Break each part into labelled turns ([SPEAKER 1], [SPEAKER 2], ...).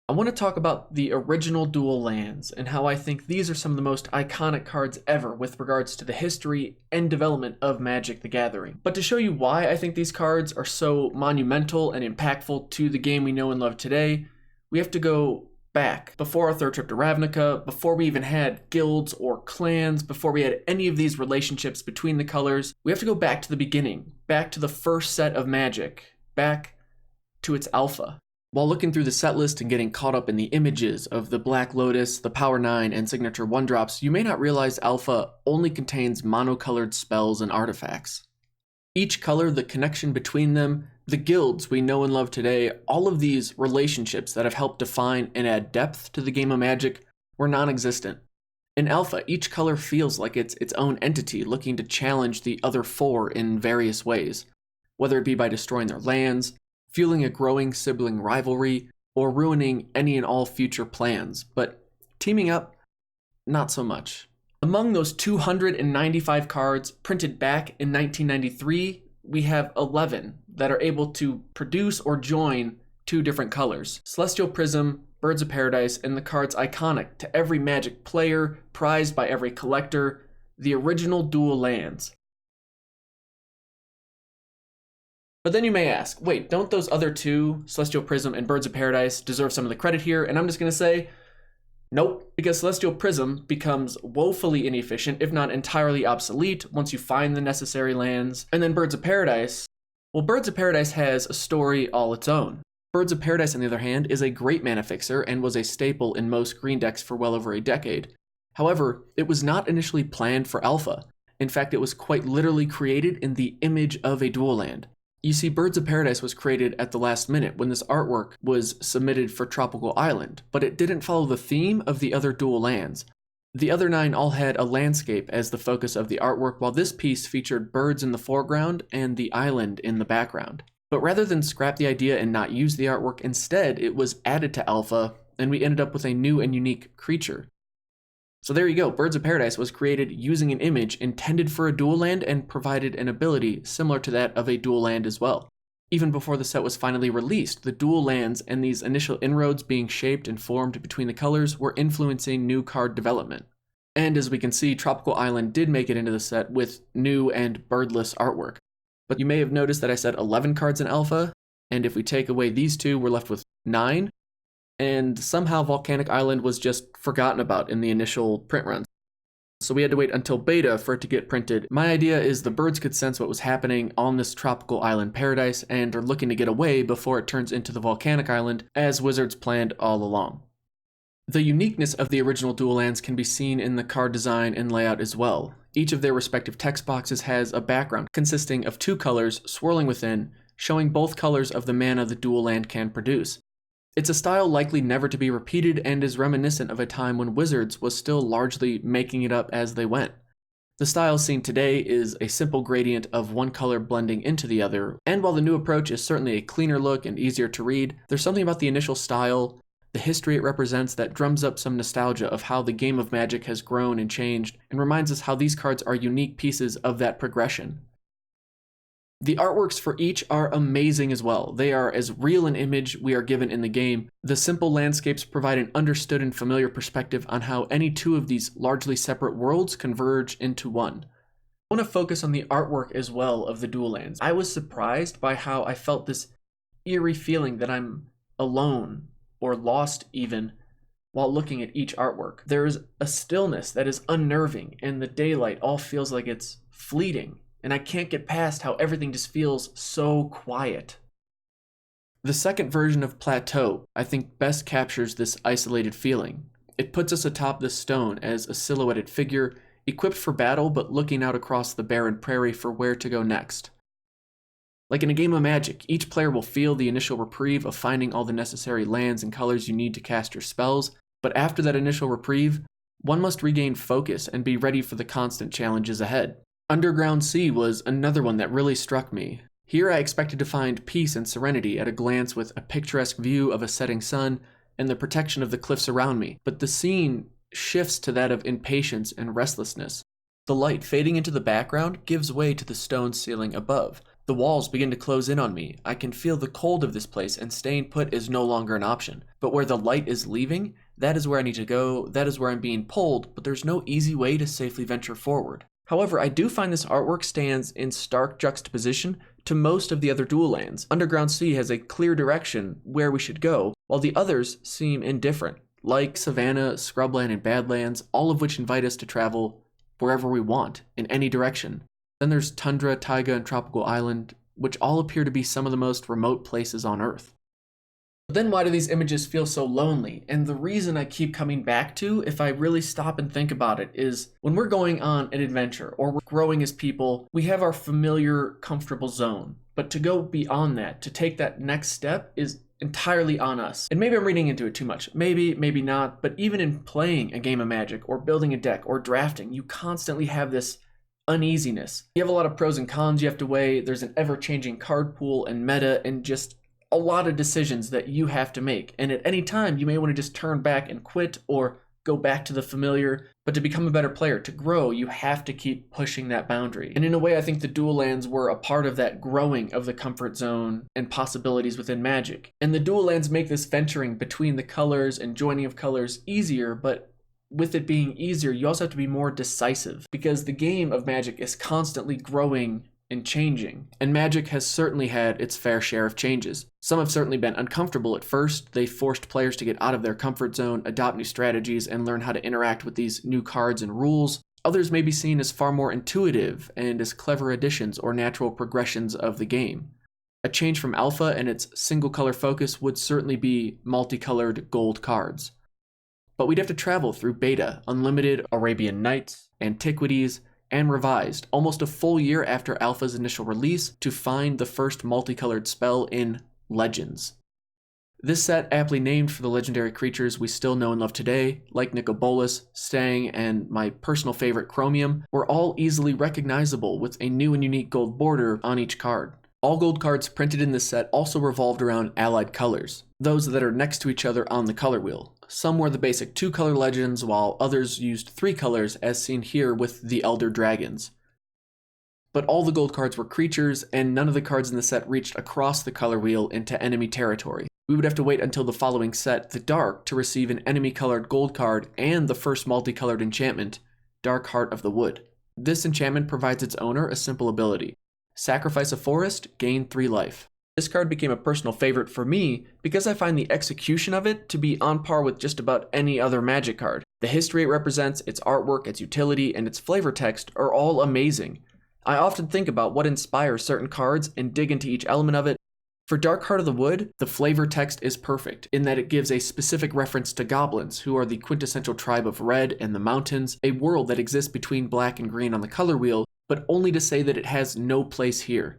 [SPEAKER 1] I want to talk about the original dual lands and how I think these are some of the most iconic cards ever with regards to the history and development of Magic the Gathering. But to show you why I think these cards are so monumental and impactful to the game we know and love today, we have to go back before our third trip to Ravnica, before we even had guilds or clans, before we had any of these relationships between the colors. We have to go back to the beginning, back to the first set of Magic, back to its alpha. While looking through the set list and getting caught up in the images of the Black Lotus, the Power 9, and Signature 1-drops, you may not realize Alpha only contains monocolored spells and artifacts. Each color, the connection between them, the guilds we know and love today, all of these relationships that have helped define and add depth to the game of Magic were non-existent. In Alpha, each color feels like it's its own entity looking to challenge the other four in various ways, whether it be by destroying their lands, fueling a growing sibling rivalry, or ruining any and all future plans, but teaming up, not so much. Among those 295 cards printed back in 1993, we have 11 that are able to produce or join two different colors: Celestial Prism, Birds of Paradise, and the cards iconic to every Magic player, prized by every collector, the original dual lands. But then you may ask, wait, don't those other two, Celestial Prism and Birds of Paradise, deserve some of the credit here? And I'm just going to say, nope, because Celestial Prism becomes woefully inefficient, if not entirely obsolete, once you find the necessary lands. And then Birds of Paradise, well, Birds of Paradise has a story all its own. Birds of Paradise, on the other hand, is a great mana fixer and was a staple in most green decks for well over a decade. However, it was not initially planned for Alpha. In fact, it was quite literally created in the image of a dual land. You see, Birds of Paradise was created at the last minute when this artwork was submitted for Tropical Island, but it didn't follow the theme of the other dual lands. The other 9 all had a landscape as the focus of the artwork, while this piece featured birds in the foreground and the island in the background. But rather than scrap the idea and not use the artwork, instead it was added to Alpha, and we ended up with a new and unique creature. So there you go, Birds of Paradise was created using an image intended for a dual land and provided an ability similar to that of a dual land as well. Even before the set was finally released, the dual lands and these initial inroads being shaped and formed between the colors were influencing new card development. And as we can see, Tropical Island did make it into the set with new and birdless artwork. But you may have noticed that I said 11 cards in Alpha, and if we take away these two, we're left with 9. And somehow Volcanic Island was just forgotten about in the initial print runs. So we had to wait until beta for it to get printed. My idea is the birds could sense what was happening on this tropical island paradise and are looking to get away before it turns into the Volcanic Island, as Wizards planned all along. The uniqueness of the original dual lands can be seen in the card design and layout as well. Each of their respective text boxes has a background consisting of 2 colors swirling within, showing both colors of the mana the dual land can produce. It's a style likely never to be repeated and is reminiscent of a time when Wizards was still largely making it up as they went. The style seen today is a simple gradient of one color blending into the other, and while the new approach is certainly a cleaner look and easier to read, there's something about the initial style, the history it represents, that drums up some nostalgia of how the game of Magic has grown and changed, and reminds us how these cards are unique pieces of that progression. The artworks for each are amazing as well. They are as real an image we are given in the game. The simple landscapes provide an understood and familiar perspective on how any two of these largely separate worlds converge into one. I want to focus on the artwork as well of the dual lands. I was surprised by how I felt this eerie feeling that I'm alone or lost even while looking at each artwork. There is a stillness that is unnerving, and the daylight all feels like it's fleeting. And I can't get past how everything just feels so quiet. The second version of Plateau, I think, best captures this isolated feeling. It puts us atop this stone as a silhouetted figure, equipped for battle but looking out across the barren prairie for where to go next. Like in a game of Magic, each player will feel the initial reprieve of finding all the necessary lands and colors you need to cast your spells, but after that initial reprieve, one must regain focus and be ready for the constant challenges ahead. Underground Sea was another one that really struck me. Here I expected to find peace and serenity at a glance with a picturesque view of a setting sun and the protection of the cliffs around me, but the scene shifts to that of impatience and restlessness. The light fading into the background gives way to the stone ceiling above, The walls begin to close in on me. I can feel the cold of this place, and staying put is no longer an option. But where the light is leaving, that is where I need to go, that is where I'm being pulled, but there's no easy way to safely venture forward. However, I do find this artwork stands in stark juxtaposition to most of the other dual lands. Underground Sea has a clear direction where we should go, while the others seem indifferent, like Savannah, Scrubland, and Badlands, all of which invite us to travel wherever we want, in any direction. Then there's Tundra, Taiga, and Tropical Island, which all appear to be some of the most remote places on Earth. But then why do these images feel so lonely? And the reason I keep coming back to, if I really stop and think about it, is when we're going on an adventure or we're growing as people, we have our familiar, comfortable zone. But to go beyond that, to take that next step, is entirely on us. And maybe I'm reading into it too much. Maybe, maybe not. But even in playing a game of Magic or building a deck or drafting, you constantly have this uneasiness. You have a lot of pros and cons you have to weigh. There's an ever-changing card pool and meta and just a lot of decisions that you have to make. And at any time, you may want to just turn back and quit or go back to the familiar. But to become a better player, to grow, you have to keep pushing that boundary. And in a way, I think the dual lands were a part of that growing of the comfort zone and possibilities within Magic. And the dual lands make this venturing between the colors and joining of colors easier, but with it being easier, you also have to be more decisive because the game of Magic is constantly growing and changing. And Magic has certainly had its fair share of changes. Some have certainly been uncomfortable at first. They forced players to get out of their comfort zone, adopt new strategies, and learn how to interact with these new cards and rules. Others may be seen as far more intuitive and as clever additions or natural progressions of the game. A change from Alpha and its single color focus would certainly be multicolored gold cards. But we'd have to travel through Beta, Unlimited, Arabian Nights, Antiquities, and Revised, almost a full year after Alpha's initial release, to find the first multicolored spell in Legends. This set, aptly named for the legendary creatures we still know and love today, like Nicobolus, Stang, and my personal favorite Chromium, were all easily recognizable with a new and unique gold border on each card. All gold cards printed in this set also revolved around allied colors, those that are next to each other on the color wheel. Some were the basic 2-color legends, while others used 3 colors, as seen here with the Elder Dragons. But all the gold cards were creatures, and none of the cards in the set reached across the color wheel into enemy territory. We would have to wait until the following set, the Dark, to receive an enemy-colored gold card and the first multicolored enchantment, Dark Heart of the Wood. This enchantment provides its owner a simple ability. Sacrifice a forest, gain 3 life. This card became a personal favorite for me because I find the execution of it to be on par with just about any other Magic card. The history it represents, its artwork, its utility, and its flavor text are all amazing. I often think about what inspires certain cards and dig into each element of it. For Dark Heart of the Wood, the flavor text is perfect in that it gives a specific reference to goblins, who are the quintessential tribe of red and the mountains, a world that exists between black and green on the color wheel, but only to say that it has no place here.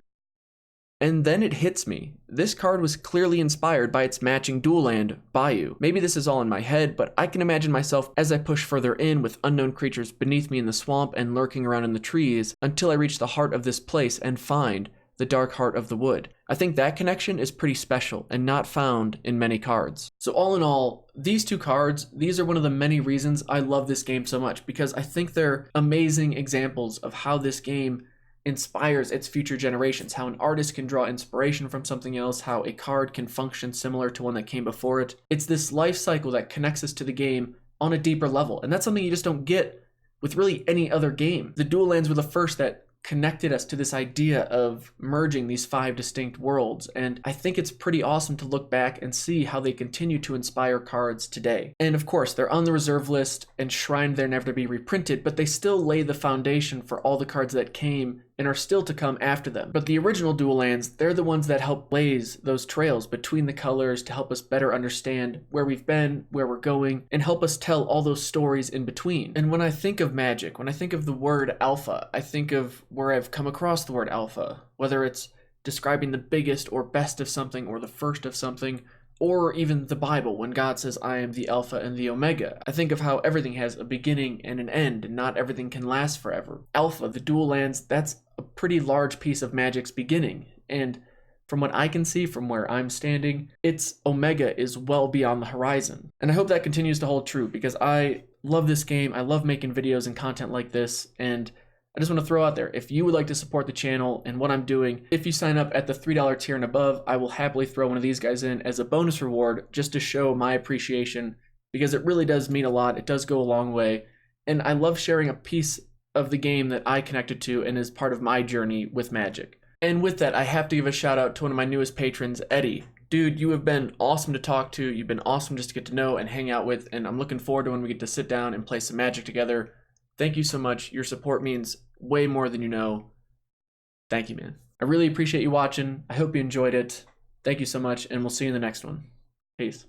[SPEAKER 1] And then it hits me. This card was clearly inspired by its matching dual land, Bayou. Maybe this is all in my head, but I can imagine myself as I push further in with unknown creatures beneath me in the swamp and lurking around in the trees until I reach the heart of this place and find the Dark Heart of the Wood. I think that connection is pretty special and not found in many cards. So all in all, these 2 cards, these are one of the many reasons I love this game so much, because I think they're amazing examples of how this game inspires its future generations, how an artist can draw inspiration from something else, how a card can function similar to one that came before it. It's this life cycle that connects us to the game on a deeper level, and that's something you just don't get with really any other game. The dual lands were the first that connected us to this idea of merging these 5 distinct worlds, and I think it's pretty awesome to look back and see how they continue to inspire cards today. And of course, they're on the reserve list, enshrined there never to be reprinted, but they still lay the foundation for all the cards that came and are still to come after them. But the original dual lands, they're the ones that help blaze those trails between the colors to help us better understand where we've been, where we're going, and help us tell all those stories in between. And when I think of Magic, when I think of the word alpha, I think of where I've come across the word alpha, whether it's describing the biggest or best of something or the first of something, or even the Bible when God says, I am the Alpha and the Omega. I think of how everything has a beginning and an end, and not everything can last forever. Alpha, the dual lands, that's a pretty large piece of Magic's beginning, and from what I can see from where I'm standing, its Omega is well beyond the horizon. And I hope that continues to hold true, because I love this game, I love making videos and content like this, and I just want to throw out there, if you would like to support the channel and what I'm doing, if you sign up at the $3 tier and above, I will happily throw one of these guys in as a bonus reward just to show my appreciation, because it really does mean a lot. It does go a long way. And I love sharing a piece of the game that I connected to and is part of my journey with Magic. And with that, I have to give a shout out to one of my newest patrons, Eddie. Dude, you have been awesome to talk to. You've been awesome just to get to know and hang out with, and I'm looking forward to when we get to sit down and play some Magic together. Thank you so much. Your support means way more than you know. Thank you, man. I really appreciate you watching. I hope you enjoyed it. Thank you so much, and we'll see you in the next one. Peace.